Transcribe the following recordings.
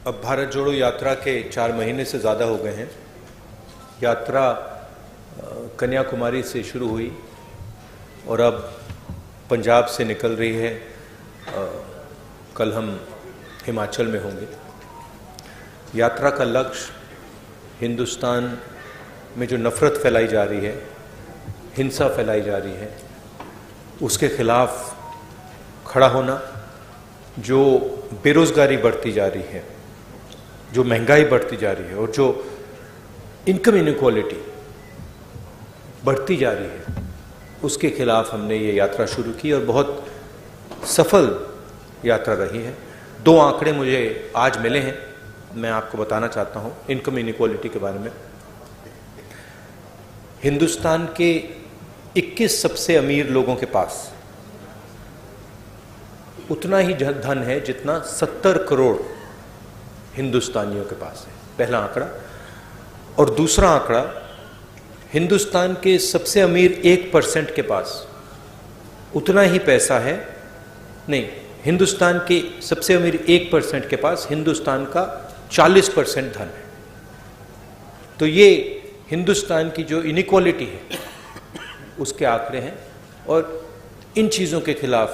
अब भारत जोड़ो यात्रा के 4 महीने से ज़्यादा हो गए हैं। यात्रा कन्याकुमारी से शुरू हुई और अब पंजाब से निकल रही है। कल हम हिमाचल में होंगे। यात्रा का लक्ष्य हिंदुस्तान में जो नफ़रत फैलाई जा रही है, हिंसा फैलाई जा रही है, उसके खिलाफ खड़ा होना। जो बेरोज़गारी बढ़ती जा रही है, जो महंगाई बढ़ती जा रही है और जो इनकम इनइक्वालिटी बढ़ती जा रही है, उसके खिलाफ हमने ये यात्रा शुरू की और बहुत सफल यात्रा रही है। 2 आंकड़े मुझे आज मिले हैं, मैं आपको बताना चाहता हूँ इनकम इनइक्वालिटी के बारे में। हिंदुस्तान के 21 सबसे अमीर लोगों के पास उतना ही धन है जितना 70 करोड़ हिंदुस्तानियों के पास है, पहला आंकड़ा। और दूसरा आंकड़ा, हिंदुस्तान के सबसे अमीर 1% के पास उतना ही पैसा है, नहीं, हिंदुस्तान के सबसे अमीर 1% के पास हिंदुस्तान का 40% धन है। तो ये हिंदुस्तान की जो इनइक्वालिटी है उसके आंकड़े हैं और इन चीज़ों के खिलाफ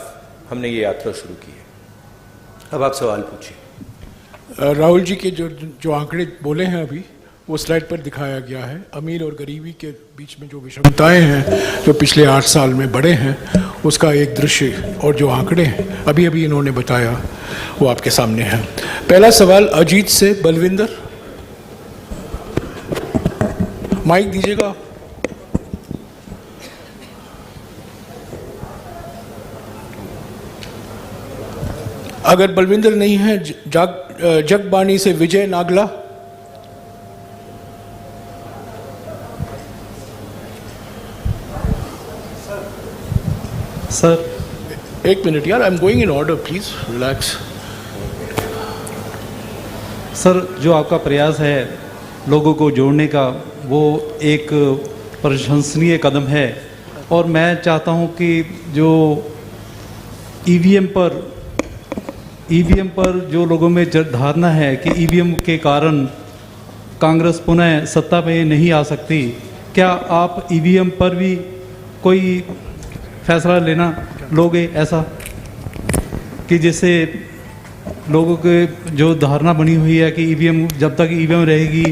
हमने ये यात्रा शुरू की है। अब आप सवाल पूछिए। राहुल जी के जो आंकड़े बोले हैं अभी, वो स्लाइड पर दिखाया गया है। अमीर और गरीबी के बीच में जो विषमताएं हैं जो पिछले 8 साल में बढ़े हैं, उसका एक दृश्य और जो आंकड़े हैं अभी अभी इन्होंने बताया वो आपके सामने है। पहला सवाल अजीत से बलविंदर, माइक दीजिएगा। अगर बलविंदर नहीं है, जगबानी से विजय नागला। सर 1 मिनट यार, I am going in order, please relax. Sir, जो आपका प्रयास है लोगों को जोड़ने का, वो एक प्रशंसनीय कदम है और मैं चाहता हूं कि जो ईवीएम पर जो लोगों में धारणा है कि ईवीएम के कारण कांग्रेस पुनः सत्ता में नहीं आ सकती, क्या आप ईवीएम पर भी कोई फैसला लेना लोगे, ऐसा कि जिससे लोगों के जो धारणा बनी हुई है कि ईवीएम, जब तक ईवीएम रहेगी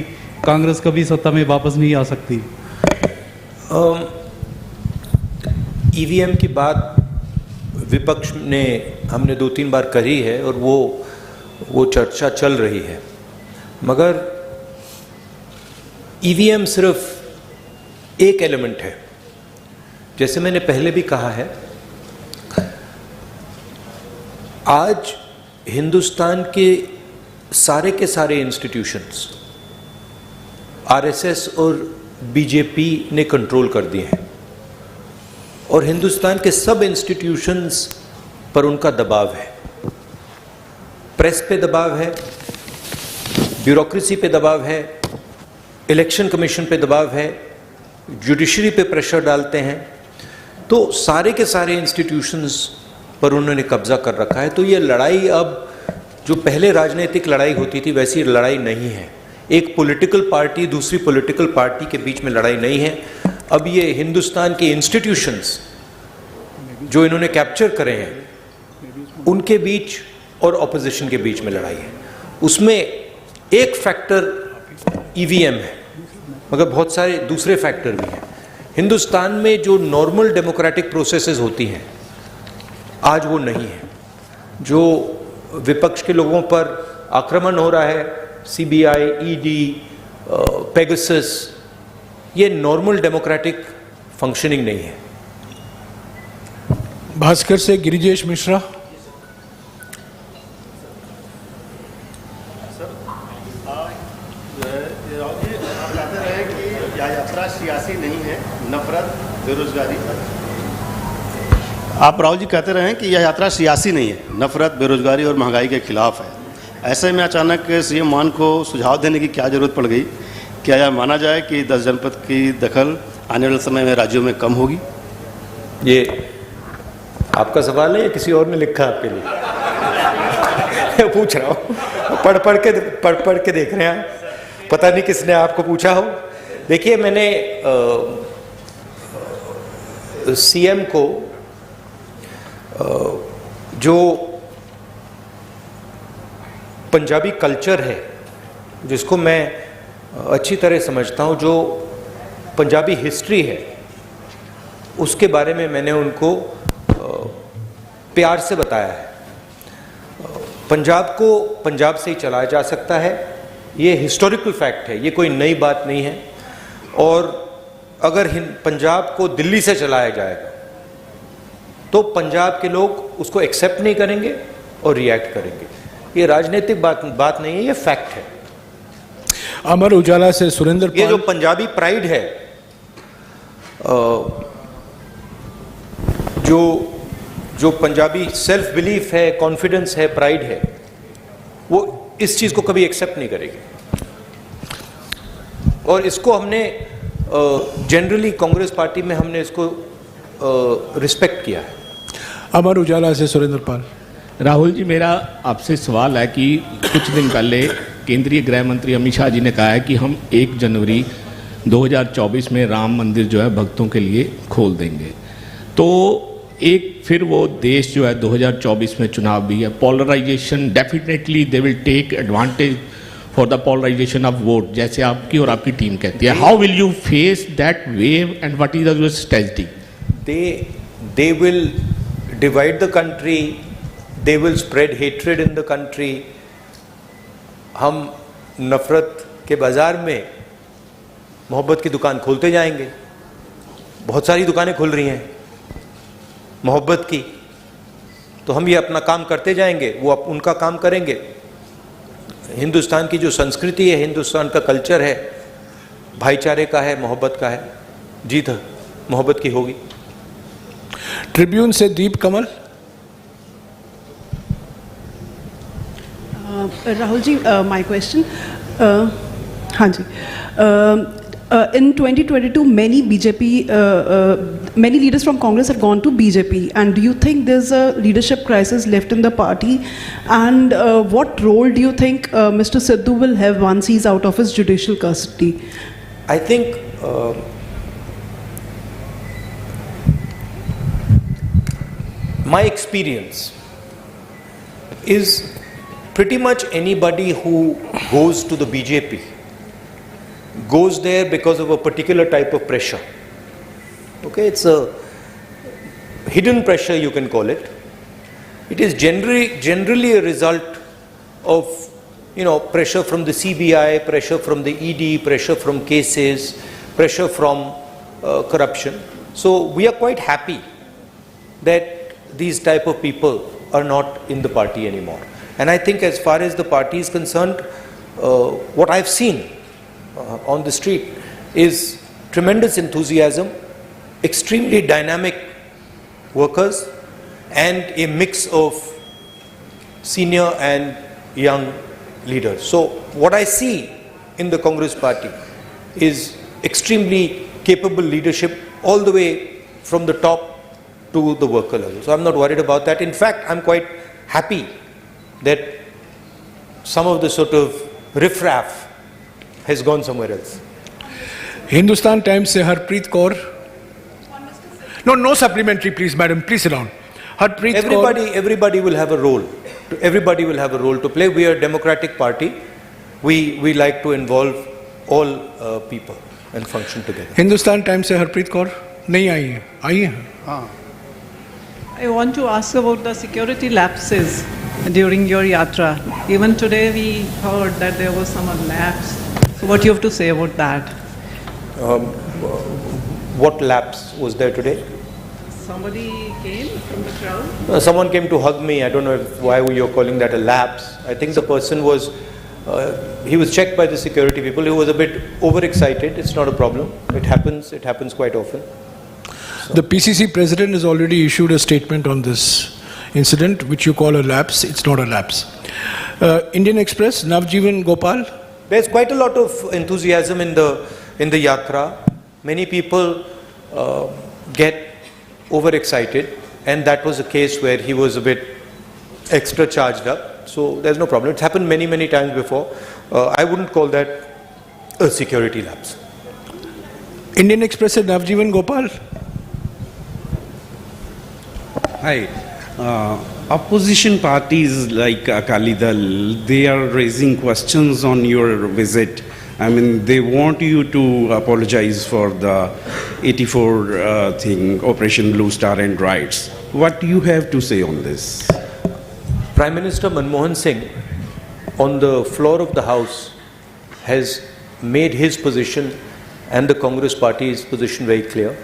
कांग्रेस कभी सत्ता में वापस नहीं आ सकती? ईवीएम की बात विपक्ष ने हमने 2-3 बार करी है और वो चर्चा चल रही है, मगर ईवीएम सिर्फ एक एलिमेंट है। जैसे मैंने पहले भी कहा है, आज हिंदुस्तान के सारे इंस्टीट्यूशंस आरएसएस और बीजेपी ने कंट्रोल कर दिए हैं और हिंदुस्तान के सब इंस्टीट्यूशंस पर उनका दबाव है। प्रेस पे दबाव है, ब्यूरोक्रेसी पे दबाव है, इलेक्शन कमीशन पे दबाव है, जुडिशरी पे प्रेशर डालते हैं। तो सारे के सारे इंस्टीट्यूशंस पर उन्होंने कब्जा कर रखा है। तो ये लड़ाई अब जो पहले राजनीतिक लड़ाई होती थी वैसी लड़ाई नहीं है। एक पॉलिटिकल पार्टी दूसरी पॉलिटिकल पार्टी के बीच में लड़ाई नहीं है। अब ये हिंदुस्तान के इंस्टीट्यूशंस जो इन्होंने कैप्चर करे हैं उनके बीच और ऑपोजिशन के बीच में लड़ाई है। उसमें एक फैक्टर ईवीएम है, मगर बहुत सारे दूसरे फैक्टर भी हैं। हिंदुस्तान में जो नॉर्मल डेमोक्रेटिक प्रोसेसेस होती हैं आज वो नहीं है। जो विपक्ष के लोगों पर आक्रमण हो रहा है, सीबीआई, ईडी, पेगासस, ये नॉर्मल डेमोक्रेटिक फंक्शनिंग नहीं है। भास्कर से गिरिजेश मिश्रा। आप कहते रहे कि यह यात्रा सियासी नहीं है, नफरत, बेरोजगारी। आप राहुल जी कहते रहे कि यह यात्रा सियासी नहीं है, नफरत, बेरोजगारी और महंगाई के खिलाफ है। ऐसे में अचानक सीएम मान को सुझाव देने की क्या जरूरत पड़ गई? क्या यह माना जाए कि 10 जनपद की दखल आने वाले समय में राज्यों में कम होगी? ये आपका सवाल है या किसी और ने लिखा आपके लिए? पूछ रहा हूँ, पढ़ के देख रहे हैं आप, पता नहीं किसने आपको पूछा हो। देखिए, मैंने सीएम को जो पंजाबी कल्चर है, जिसको मैं अच्छी तरह समझता हूँ, जो पंजाबी हिस्ट्री है, उसके बारे में मैंने उनको प्यार से बताया है। पंजाब को पंजाब से ही चलाया जा सकता है, ये हिस्टोरिकल फैक्ट है, ये कोई नई बात नहीं है। और अगर पंजाब को दिल्ली से चलाया जाएगा तो पंजाब के लोग उसको एक्सेप्ट नहीं करेंगे और रिएक्ट करेंगे। ये राजनीतिक बात नहीं है, ये फैक्ट है। अमर उजाला से सुरेंद्र ये जो पाल। पंजाबी प्राइड है, जो पंजाबी सेल्फ बिलीफ है, कॉन्फिडेंस है, प्राइड है, वो इस चीज को कभी एक्सेप्ट नहीं करेगी। और इसको हमने जनरली कांग्रेस पार्टी में हमने इसको रिस्पेक्ट किया है। अमर उजाला से सुरेंद्र पाल। राहुल जी, मेरा आपसे सवाल है कि कुछ दिन पहले केंद्रीय गृह मंत्री अमित शाह जी ने कहा है कि हम 1 जनवरी 2024 में राम मंदिर जो है भक्तों के लिए खोल देंगे। तो एक फिर वो देश जो है 2024 में चुनाव भी है, polarisation, definitely they will take advantage for the polarisation of vote, जैसे आपकी और आपकी टीम कहती है। How will you face that wave and what is your strategy? They will divide the country, they will spread hatred in the country. हम नफरत के बाजार में मोहब्बत की दुकान खोलते जाएंगे। बहुत सारी दुकानें खुल रही हैं मोहब्बत की, तो हम ये अपना काम करते जाएंगे, वो उनका काम करेंगे। हिंदुस्तान की जो संस्कृति है, हिंदुस्तान का कल्चर है, भाईचारे का है, मोहब्बत का है, जीत मोहब्बत की होगी। ट्रिब्यून से दीप कमल। राहुल जी, माय क्वेश्चन, हाँ जी, in 2022 many leaders from Congress have gone to BJP, and do you think there's a leadership crisis left in the party, and what role do you think Mr. Sidhu will have once he's out of his judicial custody? I think my experience is pretty much anybody who goes to the BJP goes there because of a particular type of pressure. Okay, it's a hidden pressure, you can call it. It is generally a result of, pressure from the CBI, pressure from the ED, pressure from cases, pressure from corruption. So we are quite happy that these type of people are not in the party anymore. And I think as far as the party is concerned, what I've seen on the street is tremendous enthusiasm, extremely dynamic workers, and a mix of senior and young leaders. So what I see in the Congress party is extremely capable leadership all the way from the top to the worker level. So I'm not worried about that. In fact, I'm quite happy that some of the sort of riffraff has gone somewhere else. Hindustan Times से Harpreet Kaur. No supplementary, please, madam. Please sit down. Harpreet Kaur. Everybody will have a role. Everybody will have a role to play. We are a democratic party. We like to involve all people and function together. Hindustan Times से हरप्रीत कौर नहीं आई है, आई है। I want to ask about the security lapses during your yatra. Even today we heard that there was some lapse. So what you have to say about that? What lapse was there today? Somebody came from the crowd. Someone came to hug me. I don't know why you're calling that a lapse. I think the person was, he was checked by the security people. He was a bit overexcited. It's not a problem. It happens quite often. The PCC president has already issued a statement on this incident, which you call a lapse. It's not a lapse. Indian Express, Navjeevan Gopal. There's quite a lot of enthusiasm in the yatra. Many people get overexcited, and that was a case where he was a bit extra charged up. So there's no problem. It's happened many times before. I wouldn't call that a security lapse. Indian express से नवजीवन Gopal. Hi. Opposition parties like Akali Dal, they are raising questions on your visit. I mean, they want you to apologize for the 84 thing, Operation Blue Star and riots. What do you have to say on this? Prime Minister Manmohan Singh, on the floor of the House, has made his position and the Congress Party's position very clear.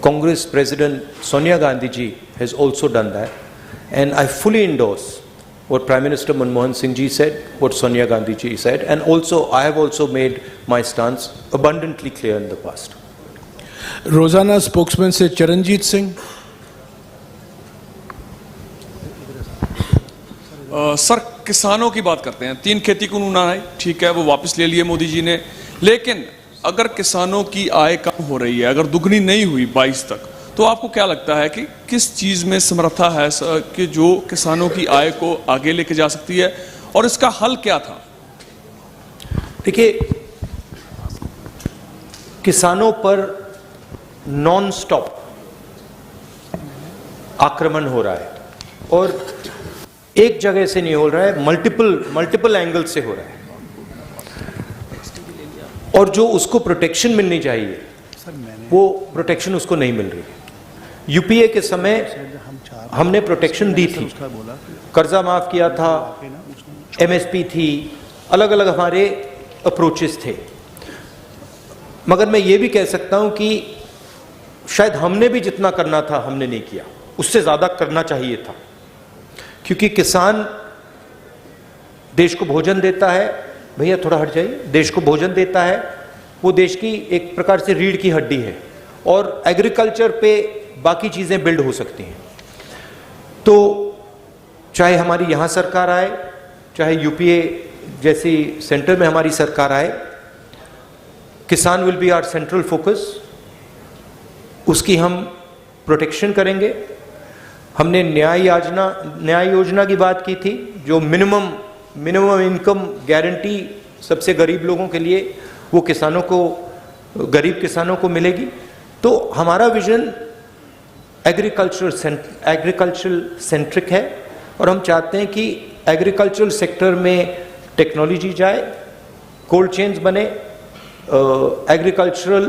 Congress President Sonia Gandhi ji has also done that, and I fully endorse what Prime Minister Manmohan Singh ji said, what Sonia Gandhi ji said, and also I have also made my stance abundantly clear in the past. रोजाना spokesman से Charanjit Singh. Sir, किसानों की बात करते हैं। 3 खेती कानून आए, ठीक है, वो वापस ले लिए मोदी जी ने, लेकिन अगर किसानों की आय कम हो रही है, अगर दुगनी नहीं हुई 22 तक, तो आपको क्या लगता है कि किस चीज़ में समर्था है कि जो किसानों की आय को आगे लेके जा सकती है, और इसका हल क्या था? देखिए, किसानों पर नॉन स्टॉप आक्रमण हो रहा है, और एक जगह से नहीं हो रहा है, मल्टीपल एंगल से हो रहा है, और जो उसको प्रोटेक्शन मिलनी चाहिए वो प्रोटेक्शन उसको नहीं मिल रही है। यूपीए के समय हमने प्रोटेक्शन दी थी, कर्जा माफ किया था, एमएसपी थी, अलग अलग हमारे अप्रोचेस थे, मगर मैं ये भी कह सकता हूं कि शायद हमने भी जितना करना था हमने नहीं किया, उससे ज्यादा करना चाहिए था, क्योंकि किसान देश को भोजन देता है। भैया थोड़ा हट जाइए। देश को भोजन देता है, वो देश की एक प्रकार से रीढ़ की हड्डी है, और एग्रीकल्चर पे बाकी चीजें बिल्ड हो सकती हैं। तो चाहे हमारी यहाँ सरकार आए, चाहे यूपीए जैसी सेंटर में हमारी सरकार आए, किसान will be our central focus. उसकी हम प्रोटेक्शन करेंगे। हमने न्याय योजना की बात की थी, जो मिनिमम इनकम गारंटी सबसे गरीब लोगों के लिए, वो किसानों को, गरीब किसानों को मिलेगी। तो हमारा विजन एग्रीकल्चरल सेंट्रिक है, और हम चाहते हैं कि एग्रीकल्चरल सेक्टर में टेक्नोलॉजी जाए, कोल्ड चेन्स बने, एग्रीकल्चरल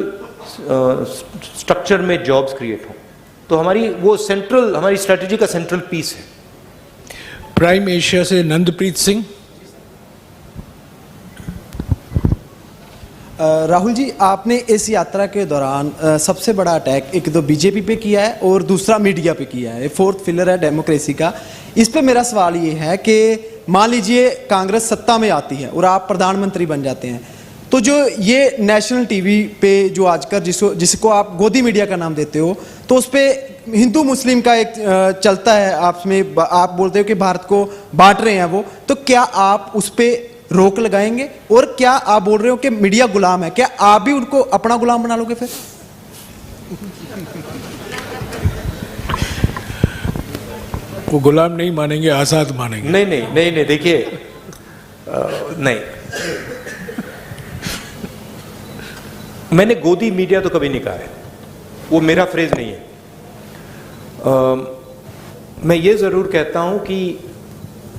स्ट्रक्चर में जॉब्स क्रिएट हो। तो हमारी स्ट्रेटजी का सेंट्रल पीस है। प्राइम एशिया से नंदप्रीत सिंह। राहुल जी, आपने इस यात्रा के दौरान सबसे बड़ा अटैक एक तो बीजेपी पे किया है और दूसरा मीडिया पे किया है, 4th पिलर है डेमोक्रेसी का। इस पे मेरा सवाल ये है कि मान लीजिए कांग्रेस सत्ता में आती है और आप प्रधानमंत्री बन जाते हैं, तो जो ये नेशनल टीवी पे जो आजकल जिसको आप गोदी मीडिया का नाम देते हो, तो उस पर हिंदू मुस्लिम का एक चलता है, आप बोलते हो कि भारत को बांट रहे हैं वो, तो क्या आप उस पर रोक लगाएंगे? और क्या आप बोल रहे हो कि मीडिया गुलाम है, क्या आप भी उनको अपना गुलाम बना लोगे फिर? वो गुलाम नहीं मानेंगे, आजाद मानेंगे। नहीं, देखिए, नहीं, मैंने गोदी मीडिया तो कभी नहीं कहा है, वो मेरा फ्रेज नहीं है। मैं ये जरूर कहता हूं कि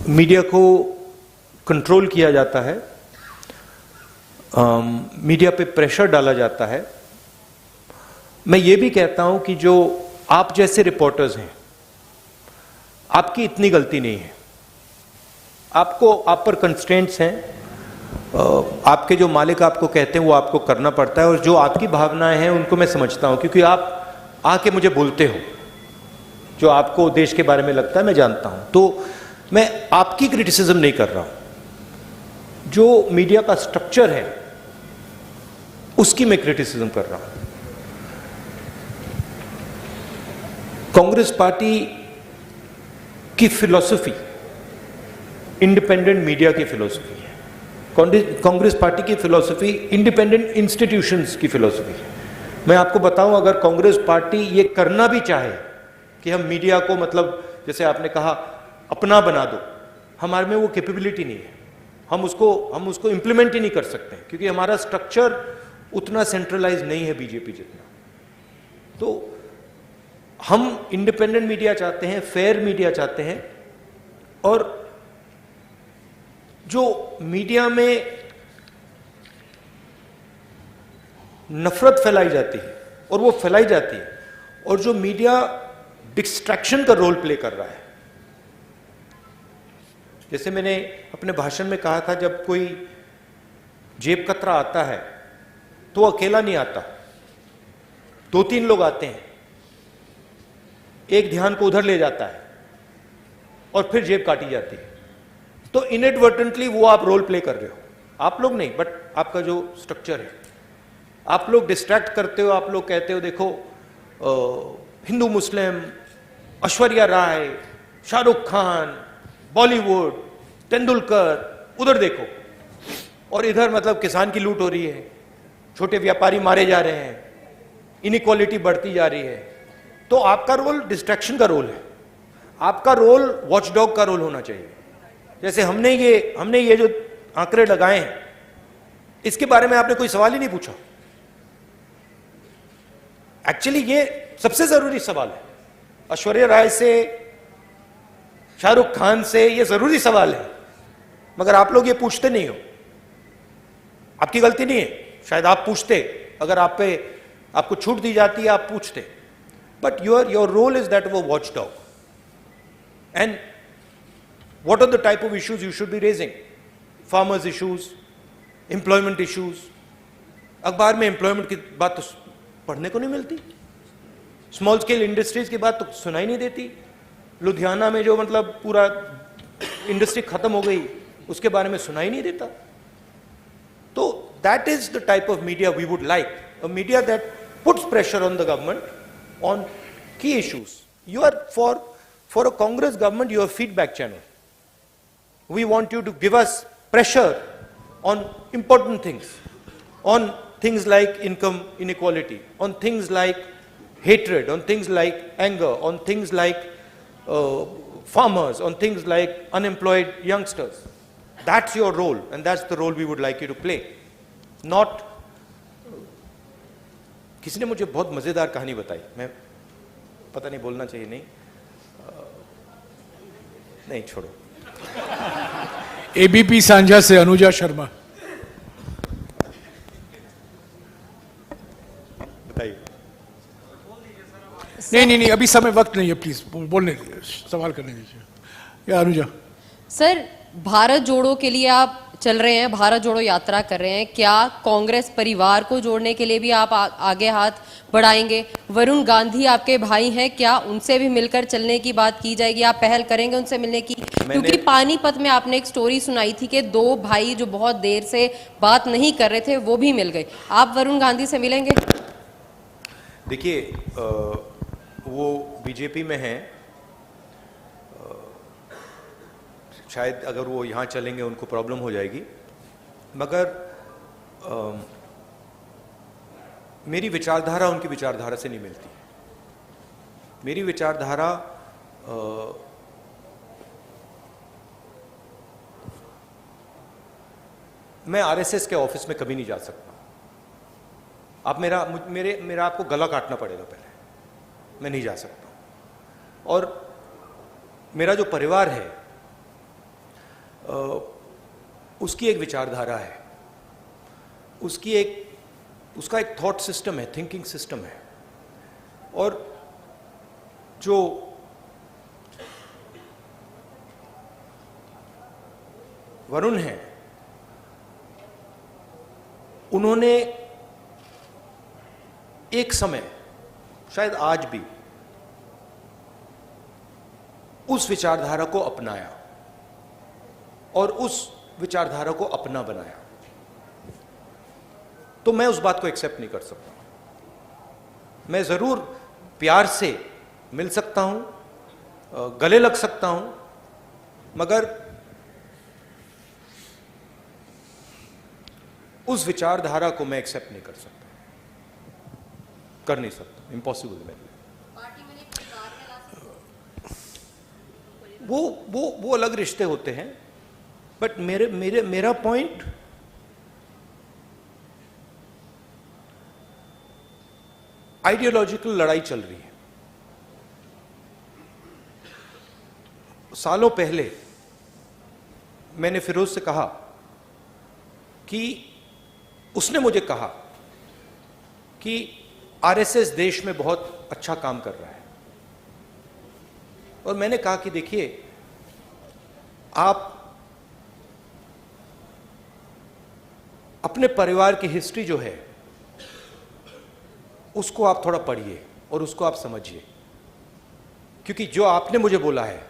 मीडिया को कंट्रोल किया जाता है, मीडिया पे प्रेशर डाला जाता है। मैं ये भी कहता हूं कि जो आप जैसे रिपोर्टर्स हैं, आपकी इतनी गलती नहीं है, आप पर कंस्ट्रेंट्स हैं, आपके जो मालिक आपको कहते हैं वो आपको करना पड़ता है, और जो आपकी भावनाएं हैं उनको मैं समझता हूं, क्योंकि आप आके मुझे बोलते हो, जो आपको देश के बारे में लगता है मैं जानता हूं। तो मैं आपकी क्रिटिसिज्म नहीं कर रहा हूं, जो मीडिया का स्ट्रक्चर है उसकी मैं क्रिटिसिज्म कर रहा हूं। कांग्रेस पार्टी की फिलॉसफी इंडिपेंडेंट मीडिया की फिलॉसफी है। कांग्रेस पार्टी की फिलॉसफी इंडिपेंडेंट इंस्टीट्यूशंस की फिलॉसफी है। मैं आपको बताऊं, अगर कांग्रेस पार्टी ये करना भी चाहे कि हम मीडिया को, मतलब जैसे आपने कहा, अपना बना दो, हमारे में वो कैपेबिलिटी नहीं है, हम उसको इम्प्लीमेंट ही नहीं कर सकते हैं, क्योंकि हमारा स्ट्रक्चर उतना सेंट्रलाइज नहीं है बीजेपी जितना। तो हम इंडिपेंडेंट मीडिया चाहते हैं, फेयर मीडिया चाहते हैं, और जो मीडिया में नफरत फैलाई जाती है और वो फैलाई जाती है, और जो मीडिया डिस्ट्रैक्शन का रोल प्ले कर रहा है, जैसे मैंने अपने भाषण में कहा था, जब कोई जेब कतरा आता है तो वो अकेला नहीं आता, 2-3 लोग आते हैं, एक ध्यान को उधर ले जाता है और फिर जेब काटी जाती है। तो इनएडवर्टेंटली वो आप रोल प्ले कर रहे हो, आप लोग नहीं, बट आपका जो स्ट्रक्चर है, आप लोग डिस्ट्रैक्ट करते हो। आप लोग कहते हो देखो हिंदू मुस्लिम, ऐश्वर्या राय, शाहरुख खान, बॉलीवुड, तेंदुलकर, उधर देखो, और इधर मतलब किसान की लूट हो रही है, छोटे व्यापारी मारे जा रहे हैं, इनइक्वालिटी बढ़ती जा रही है। तो आपका रोल डिस्ट्रैक्शन का रोल है, आपका रोल वॉचडॉग का रोल होना चाहिए। जैसे हमने ये जो आंकड़े लगाए हैं, इसके बारे में आपने कोई सवाल ही नहीं पूछा। एक्चुअली ये सबसे जरूरी सवाल है, ऐश्वर्या राय से, शाहरुख खान से, ये जरूरी सवाल है, मगर आप लोग ये पूछते नहीं हो। आपकी गलती नहीं है, शायद आप पूछते, अगर आपको छूट दी जाती है आप पूछते, but your role is that वो watch dog. And what are the type of issues you should be raising? Farmers issues, employment issues. अखबार में एम्प्लॉयमेंट की बात तो पढ़ने को नहीं मिलती, स्मॉल स्केल इंडस्ट्रीज की बात तो सुनाई नहीं देती। लुधियाना में जो मतलब पूरा इंडस्ट्री खत्म हो गई, उसके बारे में सुनाई नहीं देता। तो that is the type of media we would like, a media that puts pressure on the government on key issues. You are for a Congress government, you are feedback channel. We want you to give us pressure on important things, on things like income inequality, on things like hatred, on things like anger, on things like farmers, on things like unemployed youngsters. That's your role, and that's the role we would like you to play. Not किसी ने मुझे बहुत मजेदार कहानी बताई, मैं पता नहीं बोलना चाहिए, नहीं छोड़ो। एबीपी सांझा से अनुजा शर्मा। बताइए। नहीं, अभी समय वक्त नहीं है, प्लीज बोलने दीजिए, सवाल करने दीजिए। या अनुजा। सर, भारत जोड़ो के लिए आप चल रहे हैं, भारत जोड़ो यात्रा कर रहे हैं, क्या कांग्रेस परिवार को जोड़ने के लिए भी आप आगे हाथ बढ़ाएंगे? वरुण गांधी आपके भाई हैं, क्या उनसे भी मिलकर चलने की बात की जाएगी? आप पहल करेंगे उनसे मिलने की? क्योंकि पानीपत में आपने एक स्टोरी सुनाई थी कि 2 भाई जो बहुत देर से बात नहीं कर रहे थे वो भी मिल गए। आप वरुण गांधी से मिलेंगे? देखिए, वो बीजेपी में हैं, शायद अगर वो यहाँ चलेंगे उनको प्रॉब्लम हो जाएगी, मगर मेरी विचारधारा उनकी विचारधारा से नहीं मिलती। मेरी विचारधारा मैं आरएसएस के ऑफिस में कभी नहीं जा सकता। आप मेरा आपको गला काटना पड़ेगा पहले, मैं नहीं जा सकता। और मेरा जो परिवार है उसकी एक विचारधारा है, उसका एक थॉट सिस्टम है, थिंकिंग सिस्टम है। और जो वरुण है, उन्होंने एक समय, शायद आज भी, उस विचारधारा को अपनाया और उस विचारधारा को अपना बनाया। तो मैं उस बात को एक्सेप्ट नहीं कर सकता। मैं जरूर प्यार से मिल सकता हूं, गले लग सकता हूं, मगर उस विचारधारा को मैं एक्सेप्ट नहीं कर सकता, कर नहीं सकता, इम्पॉसिबल है मेरे लिए। वो अलग रिश्ते होते हैं। बट मेरा पॉइंट आइडियोलॉजिकल लड़ाई चल रही है। सालों पहले मैंने फिरोज से कहा कि उसने मुझे कहा कि आरएसएस देश में बहुत अच्छा काम कर रहा है, और मैंने कहा कि देखिए, आप अपने परिवार की हिस्ट्री जो है उसको आप थोड़ा पढ़िए और उसको आप समझिए, क्योंकि जो आपने मुझे बोला है,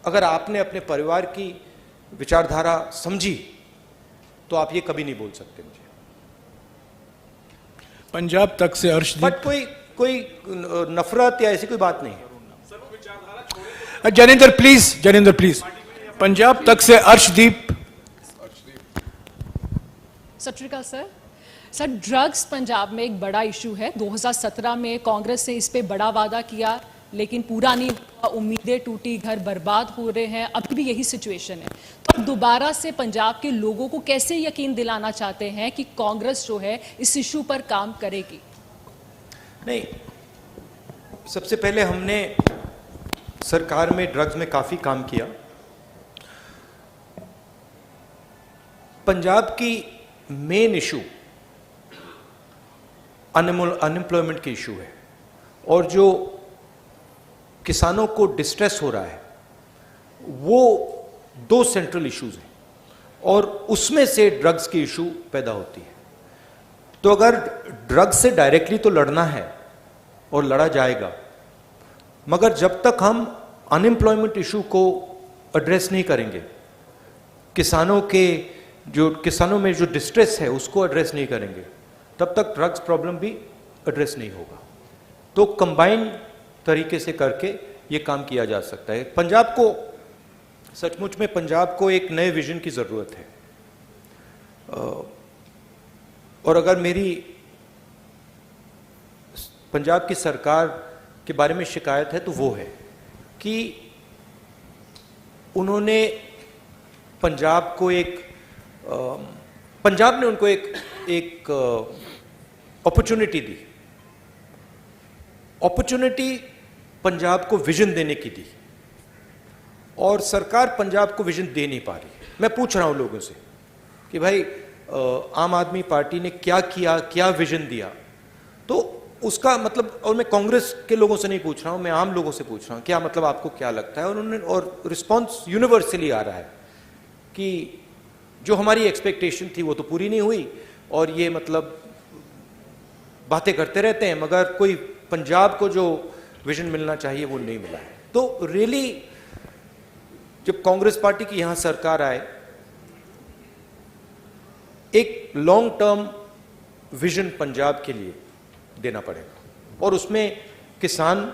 अगर आपने अपने परिवार की विचारधारा समझी तो आप ये कभी नहीं बोल सकते मुझे। पंजाब तक से अर्शदीप, बट कोई नफरत या ऐसी कोई बात नहीं है। जनेंद्र प्लीज, पंजाब तक से अर्शदीप। सत श्री अकाल सर, ड्रग्स पंजाब में एक बड़ा इशू है। 2017 में कांग्रेस ने इस पे बड़ा वादा किया, लेकिन पूरा नहीं हुआ, उम्मीदें टूटी, घर बर्बाद हो रहे हैं, अभी भी यही सिचुएशन है। तो अब दोबारा से पंजाब के लोगों को कैसे यकीन दिलाना चाहते हैं कि कांग्रेस जो है इस इशू पर काम करेगी? नहीं, सबसे पहले हमने सरकार में ड्रग्स में काफी काम किया। पंजाब की मेन इशू अनएम्प्लॉयमेंट की इशू है, और जो किसानों को डिस्ट्रेस हो रहा है वो 2 सेंट्रल इश्यूज हैं, और उसमें से ड्रग्स की इशू पैदा होती है। तो अगर ड्रग्स से डायरेक्टली तो लड़ना है और लड़ा जाएगा, मगर जब तक हम अनएम्प्लॉयमेंट इशू को एड्रेस नहीं करेंगे, किसानों में जो डिस्ट्रेस है उसको एड्रेस नहीं करेंगे, तब तक ड्रग्स प्रॉब्लम भी एड्रेस नहीं होगा। तो कंबाइंड तरीके से करके ये काम किया जा सकता है। पंजाब को, सचमुच में पंजाब को एक नए विजन की जरूरत है, और अगर मेरी पंजाब की सरकार के बारे में शिकायत है तो वो है कि उन्होंने पंजाब ने उनको एक अपॉर्चुनिटी दी। अपॉर्चुनिटी पंजाब को विजन देने की दी, और सरकार पंजाब को विजन दे नहीं पा रही। मैं पूछ रहा हूं लोगों से कि भाई, आम आदमी पार्टी ने क्या किया, क्या विजन दिया? तो उसका मतलब, और मैं कांग्रेस के लोगों से नहीं पूछ रहा हूं, मैं आम लोगों से पूछ रहा हूं, क्या मतलब आपको क्या लगता है? और रिस्पॉन्स यूनिवर्सली आ रहा है कि जो हमारी एक्सपेक्टेशन थी वो तो पूरी नहीं हुई, और ये मतलब बातें करते रहते हैं, मगर कोई पंजाब को जो विजन मिलना चाहिए वो नहीं मिला है। तो रियली जब कांग्रेस पार्टी की यहां सरकार आए, एक लॉन्ग टर्म विजन पंजाब के लिए देना पड़ेगा, और उसमें किसान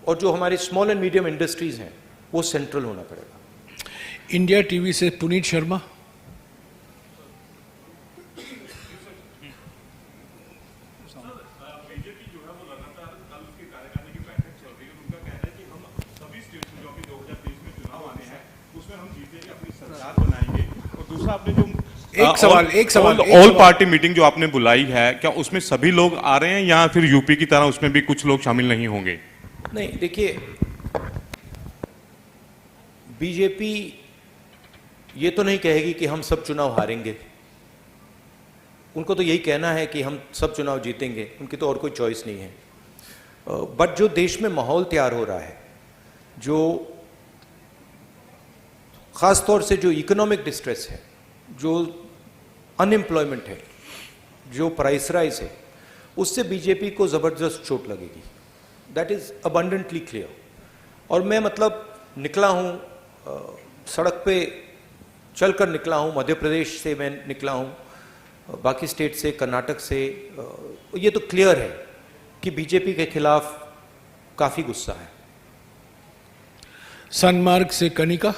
और जो हमारे स्मॉल एंड मीडियम इंडस्ट्रीज हैं वो सेंट्रल होना पड़ेगा। इंडिया टीवी से पुनीत शर्मा। एक सवाल ऑल पार्टी मीटिंग जो आपने बुलाई है, क्या उसमें सभी लोग आ रहे हैं या फिर यूपी की तरह उसमें भी कुछ लोग शामिल नहीं होंगे? नहीं, देखिए, बीजेपी ये तो नहीं कहेगी कि हम सब चुनाव हारेंगे। उनको तो यही कहना है कि हम सब चुनाव जीतेंगे, उनकी तो और कोई चॉइस नहीं है। बट जो देश में माहौल तैयार हो रहा है, जो खास तौर से जो इकोनॉमिक डिस्ट्रेस है, जो अनएम्प्लॉयमेंट है, जो प्राइस राइज है, उससे बीजेपी को जबरदस्त चोट लगेगी। That is abundantly clear. और मैं मतलब निकला हूं, सड़क पे चलकर निकला हूं, मध्य प्रदेश से मैं निकला हूं, बाकी स्टेट से, कर्नाटक से, ये तो क्लियर है कि बीजेपी के खिलाफ काफी गुस्सा है। सनमार्ग से कनिका।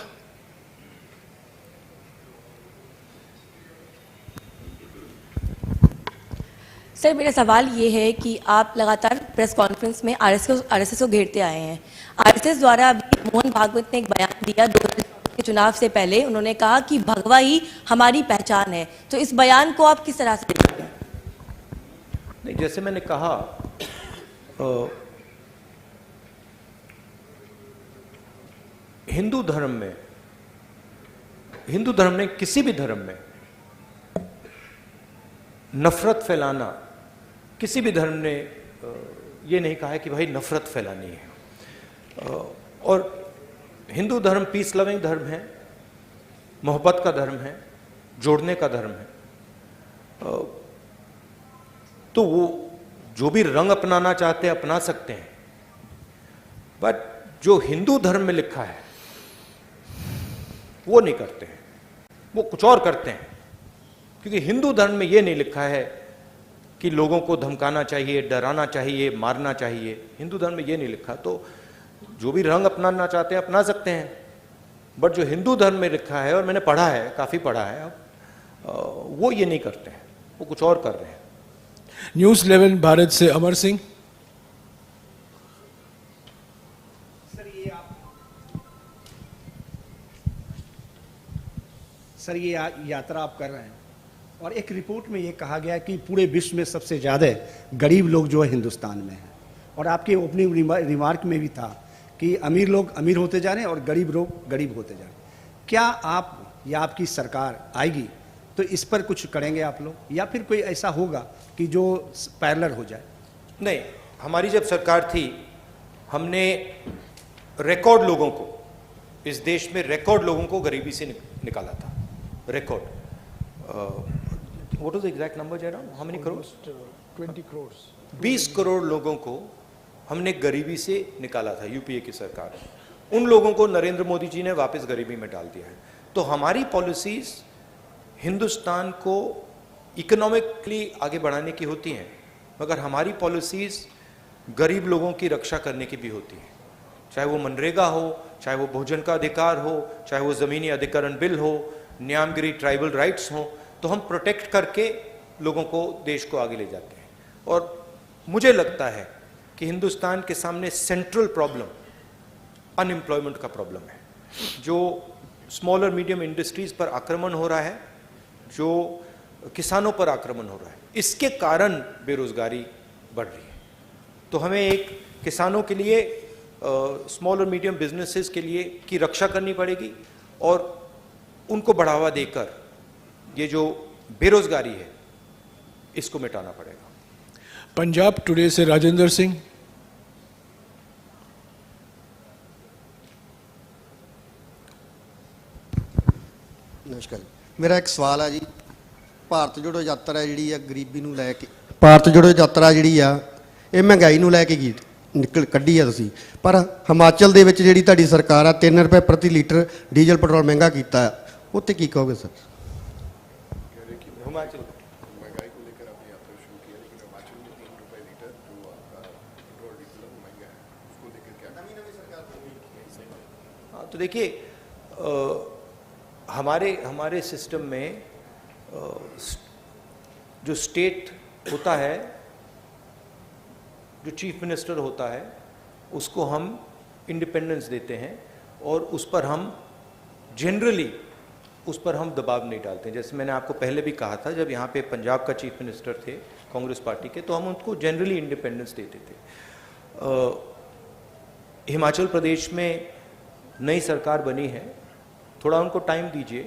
सर मेरा सवाल ये है कि आप लगातार प्रेस कॉन्फ्रेंस में आरएसएस को घेरते आए हैं। आरएसएस द्वारा अभी मोहन भागवत ने एक बयान दिया 2024 के चुनाव से पहले, उन्होंने कहा कि भगवा ही हमारी पहचान है। तो इस बयान को आप किस तरह से देखते हैं? नहीं, जैसे मैंने कहा हिंदू धर्म में किसी भी धर्म में नफरत फैलाना, किसी भी धर्म ने ये नहीं कहा है कि भाई नफरत फैलानी है। और हिंदू धर्म पीस लविंग धर्म है, मोहब्बत का धर्म है, जोड़ने का धर्म है। तो वो जो भी रंग अपनाना चाहते हैं अपना सकते हैं, बट जो हिंदू धर्म में लिखा है वो नहीं करते हैं, वो कुछ और करते हैं। क्योंकि हिंदू धर्म में ये नहीं लिखा है कि लोगों को धमकाना चाहिए, डराना चाहिए, मारना चाहिए। हिंदू धर्म में ये नहीं लिखा। तो जो भी रंग अपनाना चाहते हैं अपना सकते हैं, बट जो हिंदू धर्म में लिखा है, और मैंने पढ़ा है, काफ़ी पढ़ा है, अब वो ये नहीं करते हैं, वो कुछ और कर रहे हैं। न्यूज़ 11 भारत से अमर सिंह। सर ये यात्रा आप कर रहे हैं और एक रिपोर्ट में ये कहा गया कि पूरे विश्व में सबसे ज़्यादा गरीब लोग जो है हिंदुस्तान में हैं, और आपके ओपनिंग रिमार्क में भी था कि अमीर लोग अमीर होते जा रहे हैं और गरीब लोग गरीब होते जा रहे हैं। क्या आप या आपकी सरकार आएगी तो इस पर कुछ करेंगे आप लोग, या फिर कोई ऐसा होगा कि जो पैरेलल हो जाए? नहीं, हमारी जब सरकार थी हमने रिकॉर्ड लोगों को, इस देश में रिकॉर्ड लोगों को गरीबी से निकाला था। Record what was the exact number Jairam? How many crore? 20 crore. 20 crore लोगों को हमने गरीबी से निकाला था, यूपीए की सरकार। उन लोगों को नरेंद्र मोदी जी ने वापस गरीबी में डाल दिया है। तो हमारी पॉलिसीज हिंदुस्तान को इकोनॉमिकली आगे बढ़ाने की होती हैं, मगर हमारी पॉलिसीज गरीब लोगों की रक्षा करने की भी होती हैं। चाहे वो मनरेगा हो, चाहे वो भोजन का अधिकार हो, चाहे वो ज़मीनी अधिकरण बिल हो, न्यामगिरी ट्राइबल राइट्स हो, तो हम प्रोटेक्ट करके लोगों को, देश को आगे ले जाते हैं। और मुझे लगता है कि हिंदुस्तान के सामने सेंट्रल प्रॉब्लम अनएम्प्लॉयमेंट का प्रॉब्लम है, जो स्मॉल और मीडियम इंडस्ट्रीज पर आक्रमण हो रहा है, जो किसानों पर आक्रमण हो रहा है, इसके कारण बेरोजगारी बढ़ रही है। तो हमें एक किसानों के लिए, स्मॉल और मीडियम बिजनेसेस के लिए की रक्षा करनी पड़ेगी और उनको बढ़ावा देकर ये जो बेरोजगारी है इसको मिटाना पड़ेगा। पंजाब टुडे से राजेंद्र सिंह। नमस्कार, मेरा एक सवाल है जी। भारत जोड़ो यात्रा जी गरीबी नूं लै के, भारत जोड़ो यात्रा जी ये महंगाई नूं लै के निकल कड्ढी है तुसीं, पर हिमाचल दे विच जिहड़ी तुहाडी सरकार आ 3 रुपए प्रति लीटर डीजल पेट्रोल महंगा कीता है, उत्ते की कहोगे सर? हिमाचल महंगाई को लेकर आपने यात्रा शुरू किया, लेकिन हिमाचल में 3 रुपए लीटर जो आपका पेट्रोल डीजल है वो महंगा है, उसको लेकर क्या नई सरकार? हाँ, तो देखिए हमारे सिस्टम में जो स्टेट होता है, जो चीफ मिनिस्टर होता है, उसको हम इंडिपेंडेंस देते हैं और उस पर हम जनरली उस पर हम दबाव नहीं डालते हैं। जैसे मैंने आपको पहले भी कहा था, जब यहाँ पे पंजाब का चीफ मिनिस्टर थे कांग्रेस पार्टी के, तो हम उनको जनरली इंडिपेंडेंस देते थे। हिमाचल प्रदेश में नई सरकार बनी है, थोड़ा उनको टाइम दीजिए,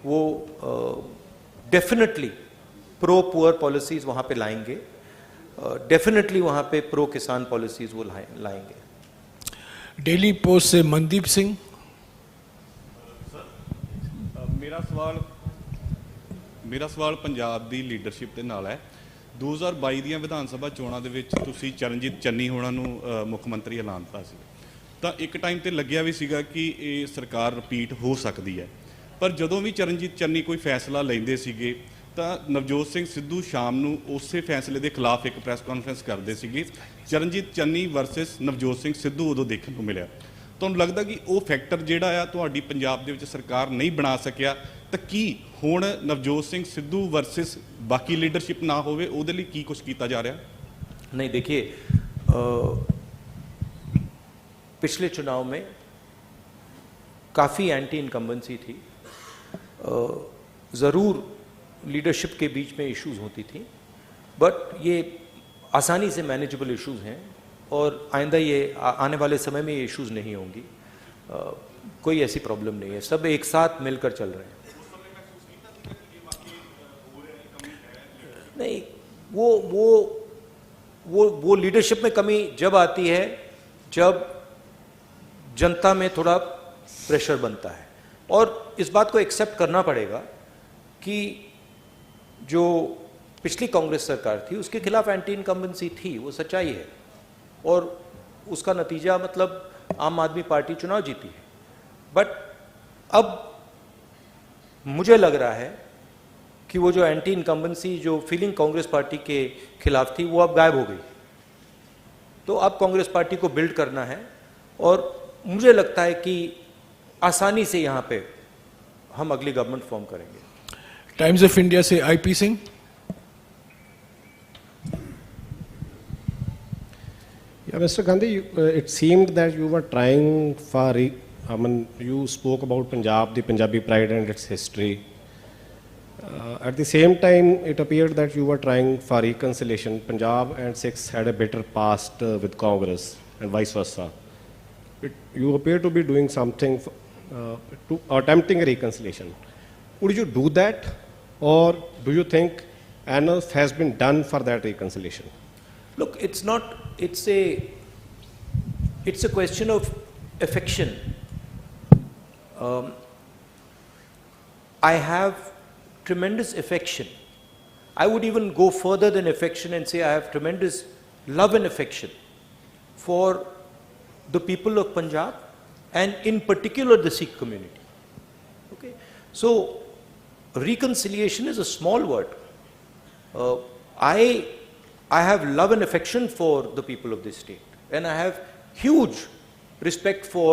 वो डेफिनेटली प्रो पुअर पॉलिसीज़ वहाँ पे लाएंगे, डेफिनेटली वहाँ पे प्रो किसान पॉलिसीज़ वो लाएंगे। डेली पोस्ट से मनदीप सिंह। ਮੇਰਾ ਸਵਾਲ ਪੰਜਾਬ ਦੀ ਲੀਡਰਸ਼ਿਪ ਦੇ ਨਾਲ ਹੈ। 2022 ਦੀਆਂ ਵਿਧਾਨ ਸਭਾ ਚੋਣਾਂ ਦੇ ਵਿੱਚ ਤੁਸੀਂ ਚਰਨਜੀਤ ਚੰਨੀ ਹੋਣਾ ਨੂੰ ਮੁੱਖ ਮੰਤਰੀ ਐਲਾਨਤਾ ਸੀ, ਤਾਂ ਇੱਕ ਟਾਈਮ ਤੇ ਲੱਗਿਆ ਵੀ ਸੀਗਾ ਕਿ ਇਹ ਸਰਕਾਰ ਰਿਪੀਟ ਹੋ ਸਕਦੀ ਹੈ, ਪਰ ਜਦੋਂ ਵੀ ਚਰਨਜੀਤ ਚੰਨੀ ਕੋਈ ਫੈਸਲਾ ਲੈਂਦੇ ਸੀਗੇ ਤਾਂ ਨਵਜੋਤ ਸਿੰਘ ਸਿੱਧੂ ਸ਼ਾਮ ਨੂੰ ਉਸੇ ਫੈਸਲੇ ਦੇ ਖਿਲਾਫ ਇੱਕ ਪ੍ਰੈਸ ਕਾਨਫਰੰਸ ਕਰਦੇ ਸੀਗੇ। ਚਰਨਜੀਤ ਚੰਨੀ ਵਰਸਸ ਨਵਜੋਤ ਸਿੰਘ ਸਿੱਧੂ ਉਦੋਂ ਦੇਖਣ ਨੂੰ ਮਿਲਿਆ। ਤੁਹਾਨੂੰ ਲੱਗਦਾ ਕਿ ਉਹ ਫੈਕਟਰ ਜਿਹੜਾ ਆ ਤੁਹਾਡੀ ਪੰਜਾਬ ਦੇ ਵਿੱਚ ਸਰਕਾਰ ਨਹੀਂ ਬਣਾ ਸਕਿਆ ਤਾਂ ਕੀ ਹੁਣ ਨਵਜੋਤ ਸਿੰਘ ਸਿੱਧੂ ਵਰਸਸ ਬਾਕੀ ਲੀਡਰਸ਼ਿਪ ਨਾ ਹੋਵੇ ਉਹਦੇ ਲਈ ਕੀ ਕੁਝ ਕੀਤਾ ਜਾ ਰਿਹਾ? नहीं, देखिए पिछले चुनाव में काफ़ी एंटी इनकम्बेंसी थी, ज़रूर लीडरशिप के बीच में इश्यूज होती थी, बट ये आसानी से मैनेजेबल इश्यूज हैं और आइंदा ये आने वाले समय में ये इश्यूज नहीं होंगी। कोई ऐसी प्रॉब्लम नहीं है, सब एक साथ मिलकर चल रहे हैं। नहीं, वो लीडरशिप में कमी जब आती है जब जनता में थोड़ा प्रेशर बनता है, और इस बात को एक्सेप्ट करना पड़ेगा कि जो पिछली कांग्रेस सरकार थी उसके खिलाफ एंटी इनकम्बेंसी थी, वो सच्चाई है, और उसका नतीजा मतलब आम आदमी पार्टी चुनाव जीती है। बट अब मुझे लग रहा है कि वो जो एंटी इनकम्बेंसी जो फीलिंग कांग्रेस पार्टी के खिलाफ थी वो अब गायब हो गई। तो अब कांग्रेस पार्टी को बिल्ड करना है, और मुझे लगता है कि आसानी से यहाँ पे हम अगली गवर्नमेंट फॉर्म करेंगे। टाइम्स ऑफ इंडिया से IP Singh. Yeah, Mr. Gandhi, it seemed that you were trying for, you spoke about Punjab, the Punjabi pride and its history. At the same time, it appeared that you were trying for reconciliation. Punjab and Sikhs had a bitter past with Congress and vice versa. You appear to be doing something to attempting a reconciliation. Would you do that, or do you think enough has been done for that reconciliation? Look, it's not, it's a question of affection. I have tremendous affection. I would even go further than affection and say I have tremendous love and affection for the people of Punjab, and in particular the Sikh community. Okay, so reconciliation is a small word. I have love and affection for the people of this state, and I have huge respect for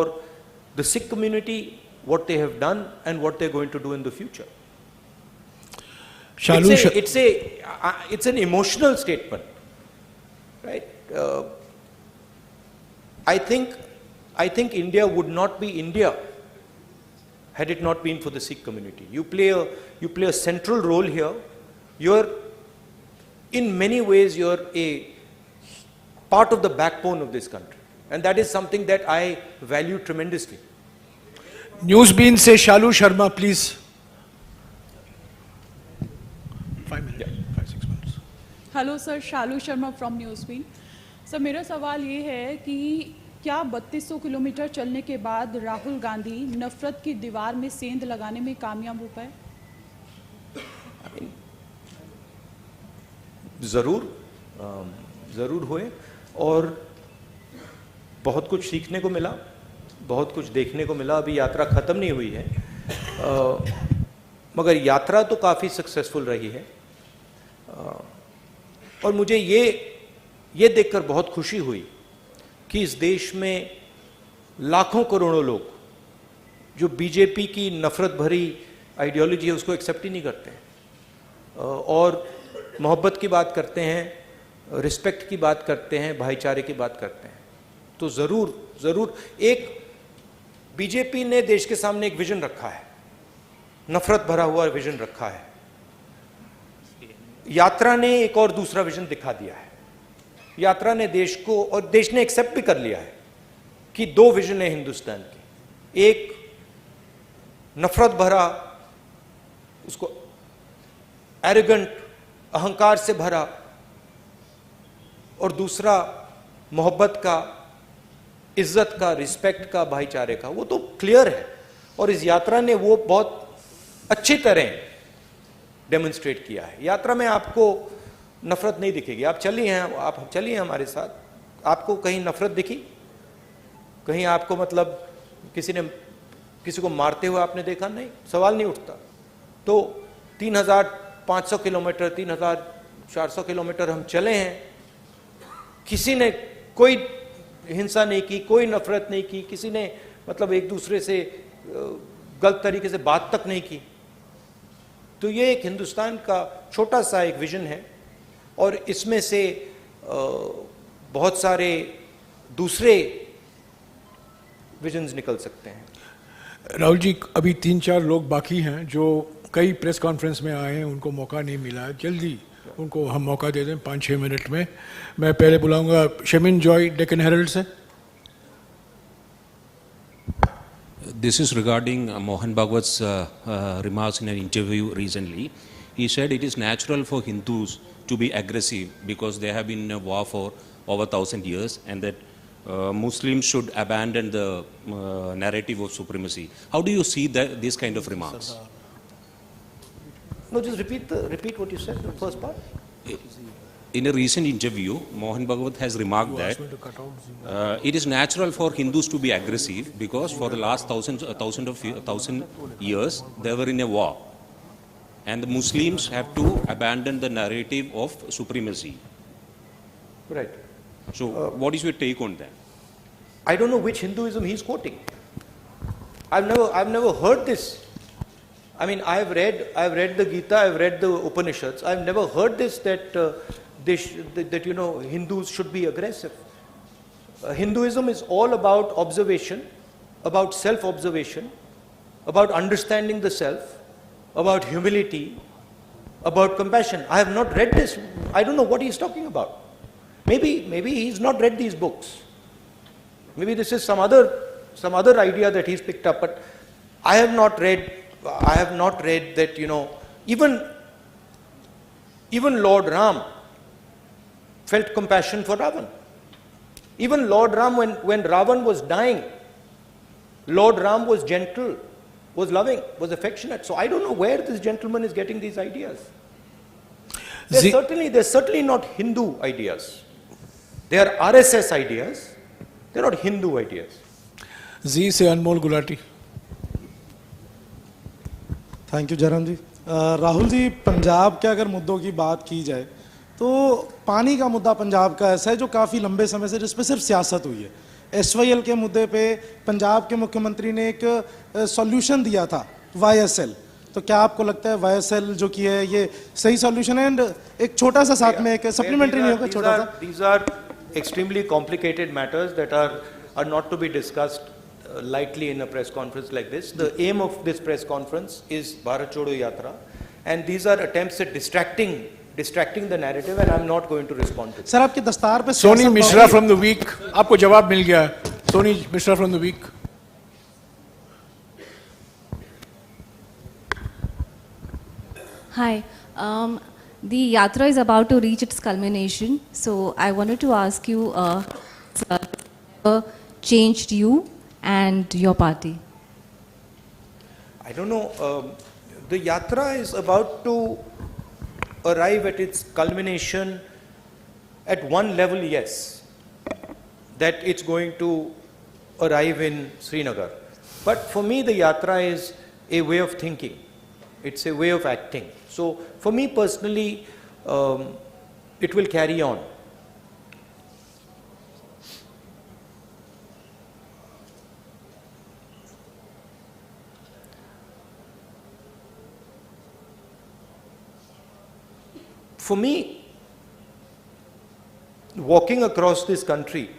the Sikh community, what they have done and what they're going to do in the future. It's an emotional statement, right? I think India would not be India had it not been for the Sikh community. You play a central role here. In many ways, you're a part of the backbone of this country, and that is something that I value tremendously. Newsbeen से Shalu Sharma, please. 5 minutes, 5-6 minutes. Hello sir, Shalu Sharma from Newsbeen. Sir, मेरा सवाल ये है कि क्या 3200 kilometre चलने के बाद राहुल गांधी नफरत की दीवार में सेंध लगाने में कामयाब हो पाए? ज़रूर हुए, और बहुत कुछ सीखने को मिला, बहुत कुछ देखने को मिला। अभी यात्रा ख़त्म नहीं हुई है, मगर यात्रा तो काफ़ी सक्सेसफुल रही है, और मुझे ये देखकर बहुत खुशी हुई कि इस देश में लाखों करोड़ों लोग जो बीजेपी की नफ़रत भरी आइडियोलॉजी है उसको एक्सेप्ट ही नहीं करते, और मोहब्बत की बात करते हैं, रिस्पेक्ट की बात करते हैं, भाईचारे की बात करते हैं। तो ज़रूर एक बीजेपी ने देश के सामने एक विजन रखा है, नफरत भरा हुआ विजन रखा है। यात्रा ने एक और दूसरा विजन दिखा दिया है। यात्रा ने देश को, और देश ने एक्सेप्ट भी कर लिया है कि 2 विजन है हिंदुस्तान के, एक नफरत भरा, उसको एरोगेंट, अहंकार से भरा, और दूसरा मोहब्बत का, इज्जत का, रिस्पेक्ट का, भाईचारे का। वो तो क्लियर है, और इस यात्रा ने वो बहुत अच्छी तरह डेमोन्स्ट्रेट किया है। यात्रा में आपको नफरत नहीं दिखेगी। आप चलिए हमारे साथ, आपको कहीं नफरत दिखी? कहीं आपको मतलब किसी को मारते हुए आपने देखा? नहीं, सवाल नहीं उठता। तो 3500 किलोमीटर, 3400 किलोमीटर हम चले हैं, किसी ने कोई हिंसा नहीं की, कोई नफरत नहीं की, किसी ने मतलब एक दूसरे से गलत तरीके से बात तक नहीं की। तो ये एक हिंदुस्तान का छोटा सा एक विजन है और इसमें से बहुत सारे दूसरे विजन्स निकल सकते हैं। राहुल जी, अभी 3-4 लोग बाकी हैं जो कई प्रेस कॉन्फ्रेंस में आए हैं, उनको मौका नहीं मिला है। जल्दी उनको हम मौका दे दें 5-6 मिनट में। मैं पहले बुलाऊंगा शमिन जॉय, डेक्कन हेरल्ड से। This is regarding Mohan Bhagwat's remarks in an interview recently. He said it is natural for Hindus to be aggressive because they have been in a war for over 1,000 years, and that Muslims should abandon the narrative of supremacy. How do you see these kind of remarks? No, just repeat what you said, the first part. In a recent interview, Mohan Bhagwat has remarked that it is natural for Hindus to be aggressive because for the last thousand years they were in a war, and the Muslims have to abandon the narrative of supremacy. Right. So, what is your take on that? I don't know which Hinduism he's quoting. I've never heard this. I mean, I've read the Gita, I've read the Upanishads. I've never heard this that Hindus should be aggressive. Hinduism is all about observation, about self-observation, about understanding the self, about humility, about compassion. I have not read this. I don't know what he's talking about. Maybe he's not read these books. Maybe this is some other idea that he's picked up. But I have not read that, even Lord Ram felt compassion for Ravan. Even Lord Ram, when Ravan was dying, Lord Ram was gentle, was loving, was affectionate. So I don't know where this gentleman is getting these ideas. They're certainly not Hindu ideas. They are RSS ideas. They're not Hindu ideas. जी से अनमोल Gulati. Thank you Jairam जी। राहुल जी, पंजाब के अगर मुद्दों की बात की जाए तो पानी का मुद्दा पंजाब का ऐसा है जो काफ़ी लंबे समय से जिस पर सिर्फ सियासत हुई है। SYL के मुद्दे पे पंजाब के मुख्यमंत्री ने एक सॉल्यूशन दिया था, YSL। तो क्या आपको लगता है YSL जो की है ये सही सॉल्यूशन है? एंड एक छोटा सा साथ में एक सप्लीमेंट्री नहीं होगा छोटा सा? These are extremely complicated matters that are not to be discussed lightly in a press conference like this. The aim of this press conference is Bharat Jodo Yatra, and these are attempts at distracting the narrative, and I'm not going to respond to it. Sir, आपके दस्तार पे Soni Mishra from the Week, आपको जवाब मिल गया। Soni Mishra from the Week. Hi. The yatra is about to reach its culmination, so I wanted to ask you, changed you and your party? I don't know. The yatra is about to arrive at its culmination. At one level, yes, that it's going to arrive in Srinagar. But for me, the yatra is a way of thinking. It's a way of acting. So for me personally, it will carry on. For me, walking across this country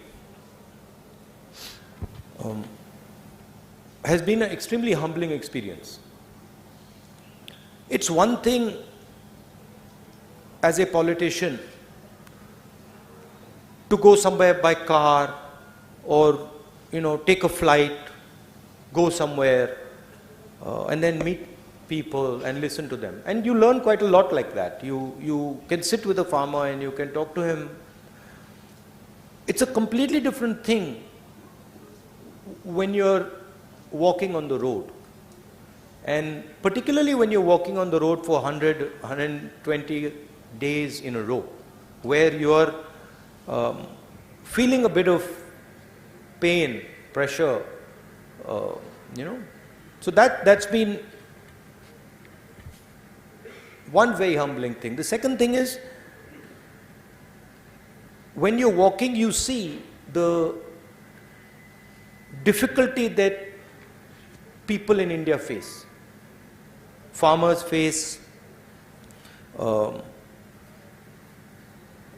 has been an extremely humbling experience. It's one thing as a politician to go somewhere by car or take a flight, go somewhere and then meet people and listen to them, and you learn quite a lot like that. You can sit with a farmer and you can talk to him. It's a completely different thing when you're walking on the road. And particularly when you're walking on the road for 120 days in a row, where you're feeling a bit of pain, pressure, So that's been one very humbling thing. The second thing is, when you're walking, you see the difficulty that people in India face. Farmers face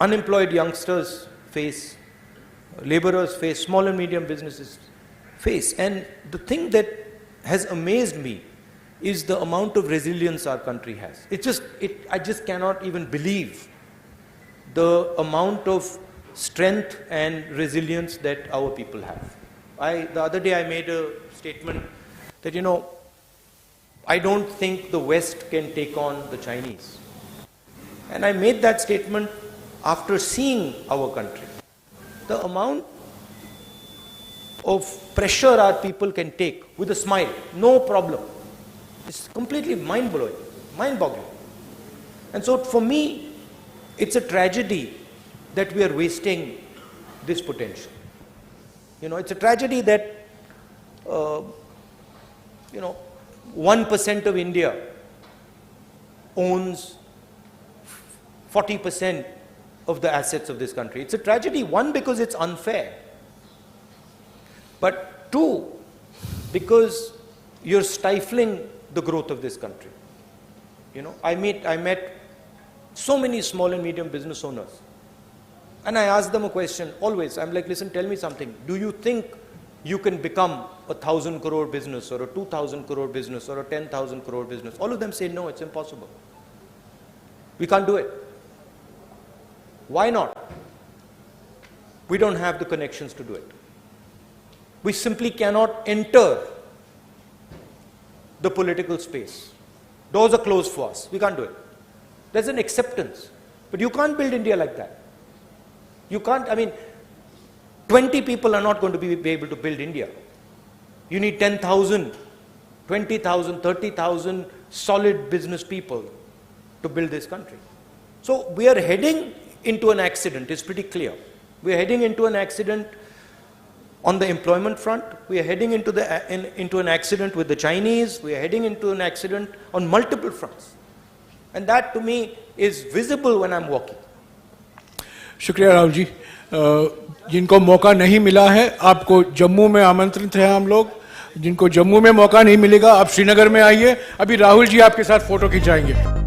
unemployed youngsters face, laborers face, small and medium businesses face. And the thing that has amazed me is the amount of resilience our country has. I just cannot even believe the amount of strength and resilience that our people have. The other day I made a statement that, I don't think the West can take on the Chinese. And I made that statement after seeing our country. The amount of pressure our people can take with a smile, no problem. It's completely mind-blowing, mind-boggling. And so for me, it's a tragedy that we are wasting this potential. It's a tragedy that, 1% of India owns 40% of the assets of this country. It's a tragedy, one, because it's unfair. But two, because you're stifling the growth of this country. I met so many small and medium business owners. And I ask them a question, always. I'm like, listen, tell me something. Do you think you can become a 1,000 crore business or a 2,000 crore business or a 10,000 crore business? All of them say, no, it's impossible. We can't do it. Why not? We don't have the connections to do it. We simply cannot enter the political space. Doors are closed for us. We can't do it. There's an acceptance. But you can't build India like that. You can't, 20 people are not going to be able to build India. You need 10,000, 20,000, 30,000 solid business people to build this country. So we are heading into an accident, it's pretty clear. We are heading into an accident on the employment front. We are heading into an accident with the Chinese. We are heading into an accident on multiple fronts. And that to me is visible when I'm walking. शुक्रिया राहुल जी। जिनको मौका नहीं मिला है, आपको जम्मू में आमंत्रित हैं हम लोग। जिनको जम्मू में मौका नहीं मिलेगा, आप श्रीनगर में आइए। अभी राहुल जी आपके साथ फोटो खिंचाएंगे।